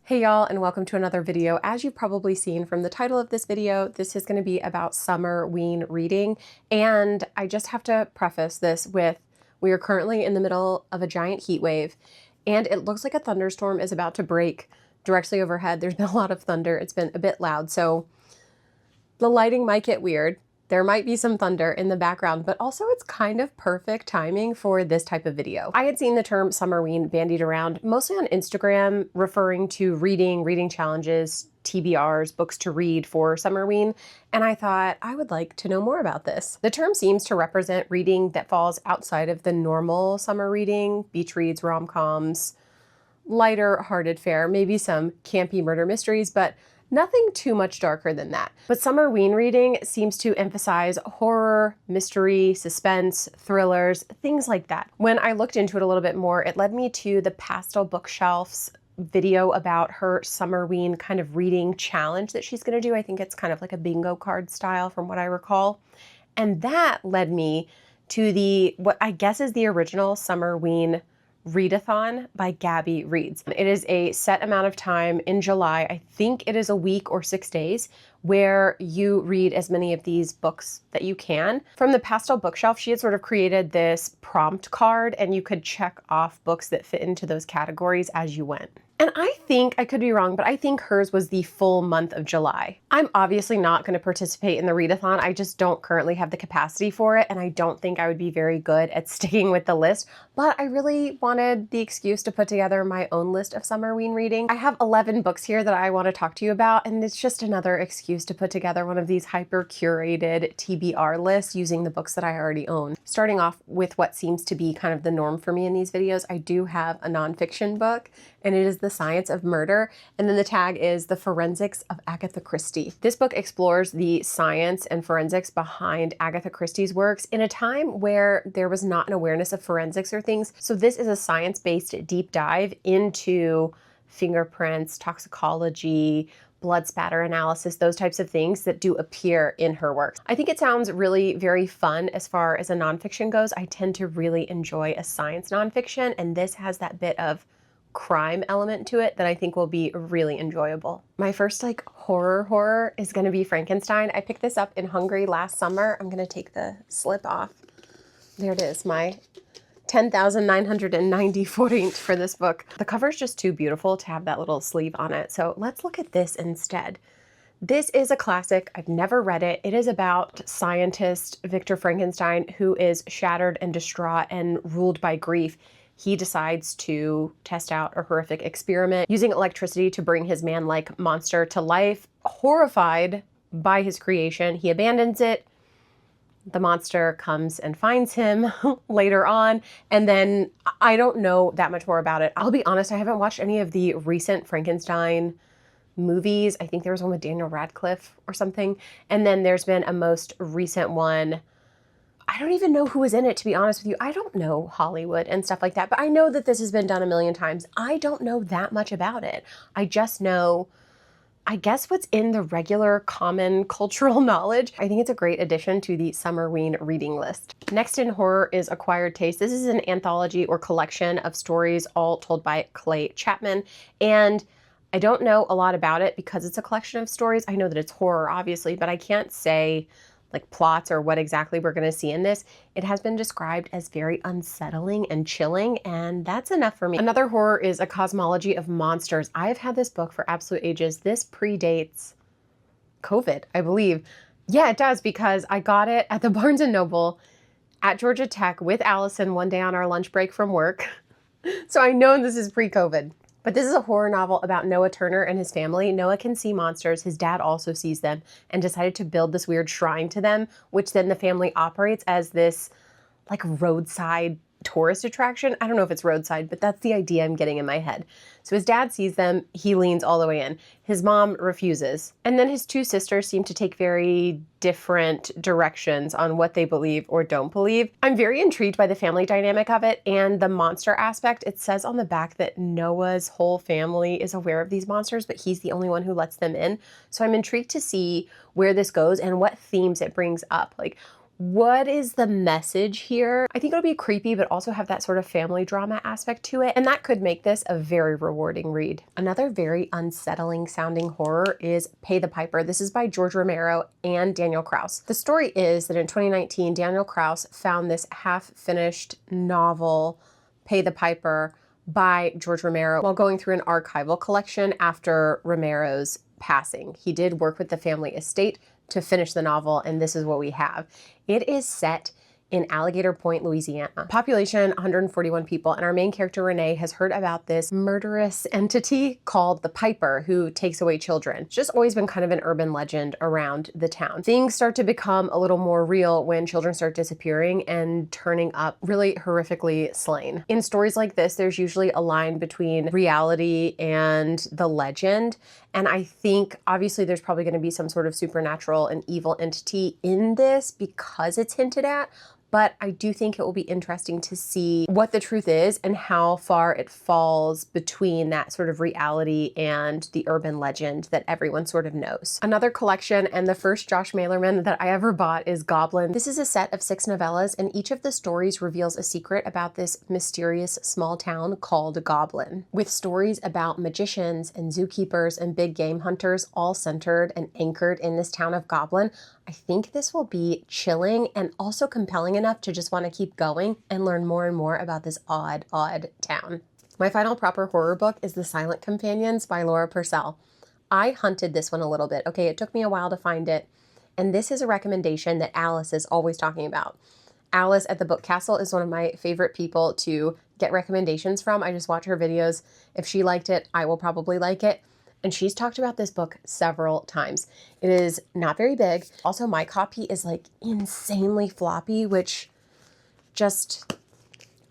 Hey y'all, and welcome to another video. As you've probably seen from the title of this video, this is going to be about Summer-ween reading, and I just have to preface this with we are currently in the middle of a giant heat wave, and it looks like a thunderstorm is about to break directly overhead. There's been a lot of thunder. It's been a bit loud, so the lighting might get weird. There might be some thunder in the background, but also it's kind of perfect timing for this type of video. I had seen the term Summer-ween bandied around mostly on Instagram, referring to reading challenges, TBRs, books to read for Summer-ween, and I thought I would like to know more about this. The term seems to represent reading that falls outside of the normal summer reading, beach reads, rom-coms, lighter-hearted fare, maybe some campy murder mysteries, but nothing too much darker than that. But Summer-ween reading seems to emphasize horror, mystery, suspense, thrillers, things like that. When I looked into it a little bit more, it led me to the Pastel Bookshelf's video about her Summer-ween kind of reading challenge that she's gonna do. I think it's kind of like a bingo card style from what I recall. And that led me to what I guess is the original Summer-ween Readathon by Gabby Reads. It is a set amount of time in July. I think it is a week or 6 days where you read as many of these books that you can. From the Pastel Bookshelf, she had sort of created this prompt card and you could check off books that fit into those categories as you went. And I think, I could be wrong, but I think hers was the full month of July. I'm obviously not going to participate in the readathon. I just don't currently have the capacity for it, and I don't think I would be very good at sticking with the list, but I really wanted the excuse to put together my own list of Summer-ween reading. I have 11 books here that I want to talk to you about, and it's just another excuse to put together one of these hyper-curated TBR lists using the books that I already own. Starting off with what seems to be kind of the norm for me in these videos, I do have a nonfiction book, and it is The Science of Murder, and then the tag is The Forensics of Agatha Christie. This book explores the science and forensics behind Agatha Christie's works in a time where there was not an awareness of forensics or things. So this is a science-based deep dive into fingerprints, toxicology, blood spatter analysis, those types of things that do appear in her works. I think it sounds really very fun as far as a nonfiction goes. I tend to really enjoy a science nonfiction, and this has that bit of crime element to it that I think will be really enjoyable. My first horror is gonna be Frankenstein. I picked this up in Hungary last summer. I'm gonna take the slip off. There it is, my 10,990 forint for this book. The cover is just too beautiful to have that little sleeve on it. So let's look at this instead. This is a classic. I've never read it. It is about scientist Victor Frankenstein, who is shattered and distraught and ruled by grief. He decides to test out a horrific experiment using electricity to bring his man-like monster to life. Horrified by his creation, he abandons it. The monster comes and finds him later on, and then I don't know that much more about it. I'll be honest, I haven't watched any of the recent Frankenstein movies. I think there was one with Daniel Radcliffe or something, and then there's been a most recent one. I don't even know who was in it, to be honest with you. I don't know Hollywood and stuff like that, but I know that this has been done a million times. I don't know that much about it. I just know, I guess, what's in the regular common cultural knowledge. I think it's a great addition to the Summer-ween reading list. Next in horror is Acquired Taste. This is an anthology or collection of stories all told by Chapman, and I don't know a lot about it because it's a collection of stories. I know that it's horror, obviously, but I can't say like plots or what exactly we're going to see in this. It has been described as very unsettling and chilling, and that's enough for me. Another horror is A Cosmology of Monsters. I've had this book for absolute ages. This predates COVID, I believe. Yeah, it does, because I got it at the Barnes & Noble at Georgia Tech with Allison one day on our lunch break from work. So I know this is pre-COVID. But this is a horror novel about Noah Turner and his family. Noah can see monsters. His dad also sees them and decided to build this weird shrine to them, which then the family operates as this like roadside tourist attraction. I don't know if it's roadside, but that's the idea I'm getting in my head. So his dad sees them, he leans all the way in. His mom refuses. And then his two sisters seem to take very different directions on what they believe or don't believe. I'm very intrigued by the family dynamic of it and the monster aspect. It says on the back that Noah's whole family is aware of these monsters, but he's the only one who lets them in. So I'm intrigued to see where this goes and what themes it brings up. Like, What is the message here? I think it'll be creepy, but also have that sort of family drama aspect to it, and that could make this a very rewarding read. Another very unsettling sounding horror is Pay the Piper. This is by George Romero and Daniel Kraus. The story is that in 2019, Daniel Kraus found this half-finished novel, Pay the Piper, by George Romero while going through an archival collection after Romero's passing. He did work with the family estate to finish the novel, and this is what we have. It is set in Alligator Point, Louisiana. Population 141 people, and our main character Renee has heard about this murderous entity called the Piper who takes away children. It's just always been kind of an urban legend around the town. Things start to become a little more real when children start disappearing and turning up really horrifically slain. In stories like this, there's usually a line between reality and the legend, and I think obviously there's probably going to be some sort of supernatural and evil entity in this because it's hinted at, but I do think it will be interesting to see what the truth is and how far it falls between that sort of reality and the urban legend that everyone sort of knows. Another collection, and the first Josh Malerman that I ever bought, is Goblin. This is a set of 6 novellas, and each of the stories reveals a secret about this mysterious small town called Goblin, with stories about magicians and zookeepers and big game hunters all centered and anchored in this town of Goblin. I think this will be chilling and also compelling enough to just want to keep going and learn more and more about this odd town. My final proper horror book is The Silent Companions by Laura Purcell. I hunted this one a little bit. Okay, it took me a while to find it, and this is a recommendation that Alice is always talking about. Alice at the Book Castle is one of my favorite people to get recommendations from. I just watch her videos. If she liked it, I will probably like it. And she's talked about this book several times. It is not very big. Also, my copy is like insanely floppy, which just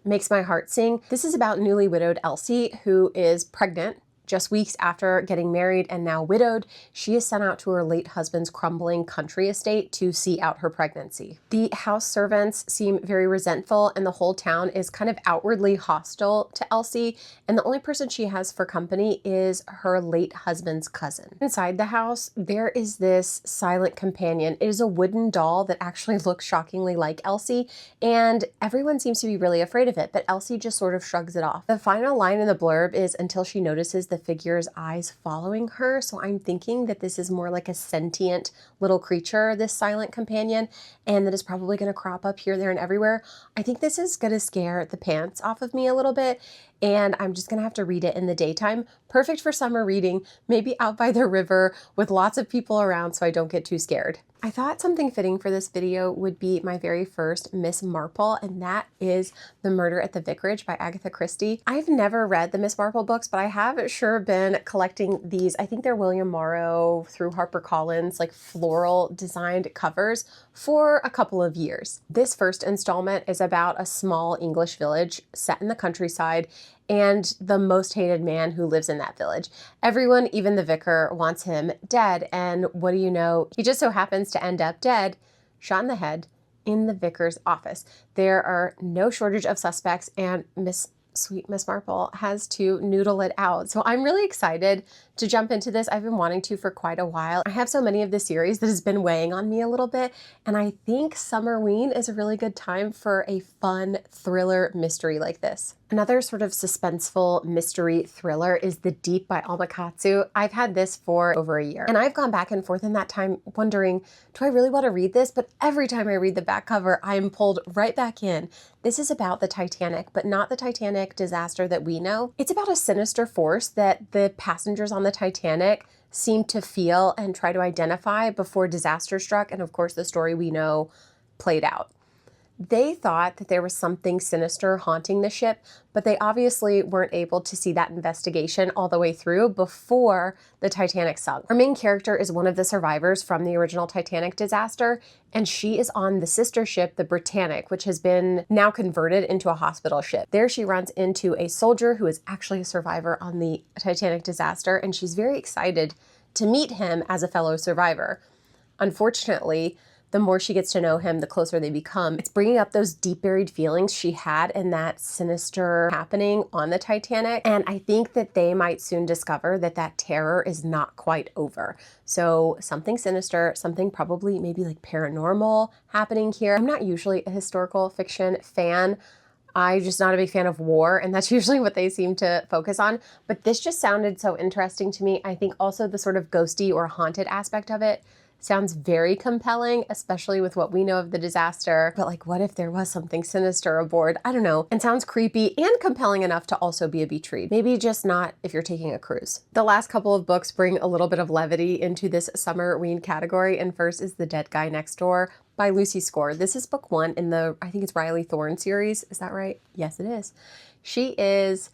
makes my heart sing. This is about newly widowed Elsie, who is pregnant just weeks after getting married and now widowed. She is sent out to her late husband's crumbling country estate to see out her pregnancy. The house servants seem very resentful, and the whole town is kind of outwardly hostile to Elsie, and the only person she has for company is her late husband's cousin. Inside the house, there is this silent companion. It is a wooden doll that actually looks shockingly like Elsie, and everyone seems to be really afraid of it, but Elsie just sort of shrugs it off. The final line in the blurb is, until she notices the figure's eyes following her. So I'm thinking that this is more like a sentient little creature, this silent companion, and that is probably going to crop up here, there, and everywhere. I think this is going to scare the pants off of me a little bit, and I'm just going to have to read it in the daytime. Perfect for summer reading, maybe out by the river with lots of people around so I don't get too scared. I thought something fitting for this video would be my very first Miss Marple, and that is The Murder at the Vicarage by Agatha Christie. I've never read the Miss Marple books, but I have sure been collecting these. I think they're William Morrow through HarperCollins, like floral designed covers for a couple of years. This first installment is about a small English village set in the countryside and the most hated man who lives in that village. Everyone, even the vicar, wants him dead, and what do you know? He just so happens to end up dead, shot in the head, in the vicar's office. There are no shortage of suspects, and sweet Miss Marple has to noodle it out. So I'm really excited to jump into this. I've been wanting to for quite a while. I have so many of the series that has been weighing on me a little bit, and I think Summer-ween is a really good time for a fun thriller mystery like this. Another sort of suspenseful mystery thriller is The Deep by Alma Katsu. I've had this for over a year, and I've gone back and forth in that time wondering, do I really want to read this? But every time I read the back cover, I am pulled right back in. This is about the Titanic, but not the Titanic disaster that we know. It's about a sinister force that the passengers on the Titanic seem to feel and try to identify before disaster struck, and of course the story we know played out. They thought that there was something sinister haunting the ship, but they obviously weren't able to see that investigation all the way through before the Titanic sunk. Our main character is one of the survivors from the original Titanic disaster, and she is on the sister ship, the Britannic, which has been now converted into a hospital ship. There she runs into a soldier who is actually a survivor on the Titanic disaster, and she's very excited to meet him as a fellow survivor. Unfortunately, the more she gets to know him, the closer they become. It's bringing up those deep buried feelings she had in that sinister happening on the Titanic. And I think that they might soon discover that that terror is not quite over. So something sinister, something probably maybe like paranormal happening here. I'm not usually a historical fiction fan. I'm just not a big fan of war, and that's usually what they seem to focus on. But this just sounded so interesting to me. I think also the sort of ghosty or haunted aspect of it sounds very compelling, especially with what we know of the disaster. But like, what if there was something sinister aboard? I don't know. And sounds creepy and compelling enough to also be a beach read. Maybe just not if you're taking a cruise. The last couple of books bring a little bit of levity into this Summer-ween category. And first is The Dead Guy Next Door by Lucy Score. This is book 1 in the, I think it's Riley Thorne series. Is that right? Yes, it is. She is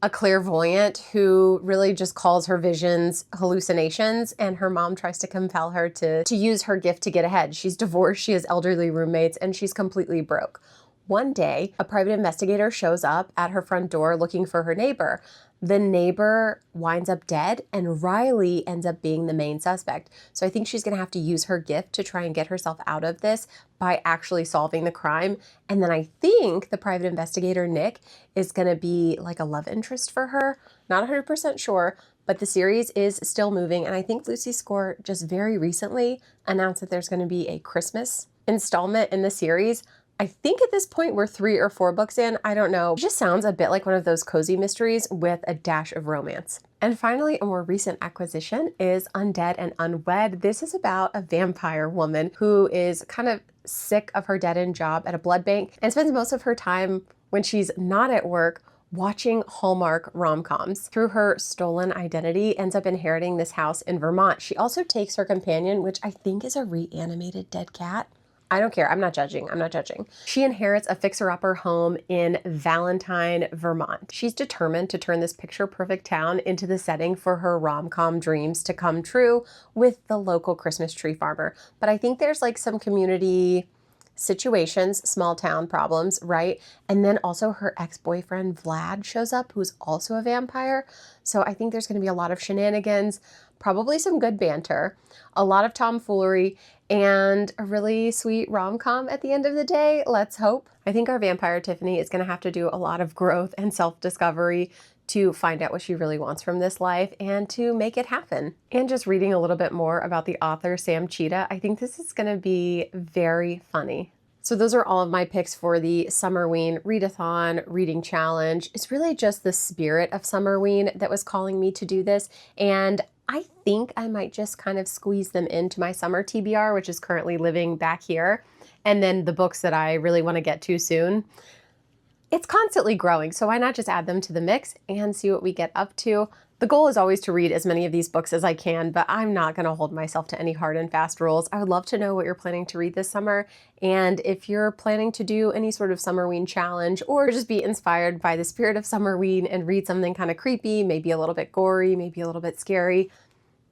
a clairvoyant who really just calls her visions hallucinations, and her mom tries to compel her to use her gift to get ahead. She's divorced, she has elderly roommates, and she's completely broke. One day, a private investigator shows up at her front door looking for her neighbor. The neighbor winds up dead, and Riley ends up being the main suspect. So I think she's gonna have to use her gift to try and get herself out of this by actually solving the crime. And then I think the private investigator, Nick, is gonna be like a love interest for her. Not 100% sure, but the series is still moving. And I think Lucy Score just very recently announced that there's gonna be a Christmas installment in the series. I think at this point we're 3 or 4 books in, I don't know. It just sounds a bit like one of those cozy mysteries with a dash of romance. And finally, a more recent acquisition is Undead and Unwed. This is about a vampire woman who is kind of sick of her dead-end job at a blood bank and spends most of her time when she's not at work watching Hallmark rom-coms. Through her stolen identity, ends up inheriting this house in Vermont. She also takes her companion, which I think is a reanimated dead cat. I don't care. I'm not judging. I'm not judging. She inherits a fixer-upper home in Valentine, Vermont. She's determined to turn this picture-perfect town into the setting for her rom-com dreams to come true with the local Christmas tree farmer. But I think there's like some community situations, small town problems, right? And then also her ex-boyfriend Vlad shows up, who's also a vampire. So I think there's going to be a lot of shenanigans, probably some good banter, a lot of tomfoolery, and a really sweet rom-com at the end of the day. Let's hope. I think our vampire Tiffany is going to have to do a lot of growth and self-discovery to find out what she really wants from this life and to make it happen. And just reading a little bit more about the author, Sam Tshida, I think this is going to be very funny. So those are all of my picks for the Summer-ween Readathon reading challenge. It's really just the spirit of Summer-ween that was calling me to do this, and I think I might just kind of squeeze them into my Summer TBR, which is currently living back here, and then the books that I really want to get to soon. It's constantly growing, so why not just add them to the mix and see what we get up to? The goal is always to read as many of these books as I can, but I'm not going to hold myself to any hard and fast rules. I would love to know what you're planning to read this summer, and if you're planning to do any sort of Summer-ween challenge or just be inspired by the spirit of Summer-ween and read something kind of creepy, maybe a little bit gory, maybe a little bit scary,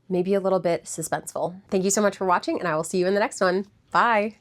maybe a little bit suspenseful. Thank you so much for watching, and I will see you in the next one. Bye!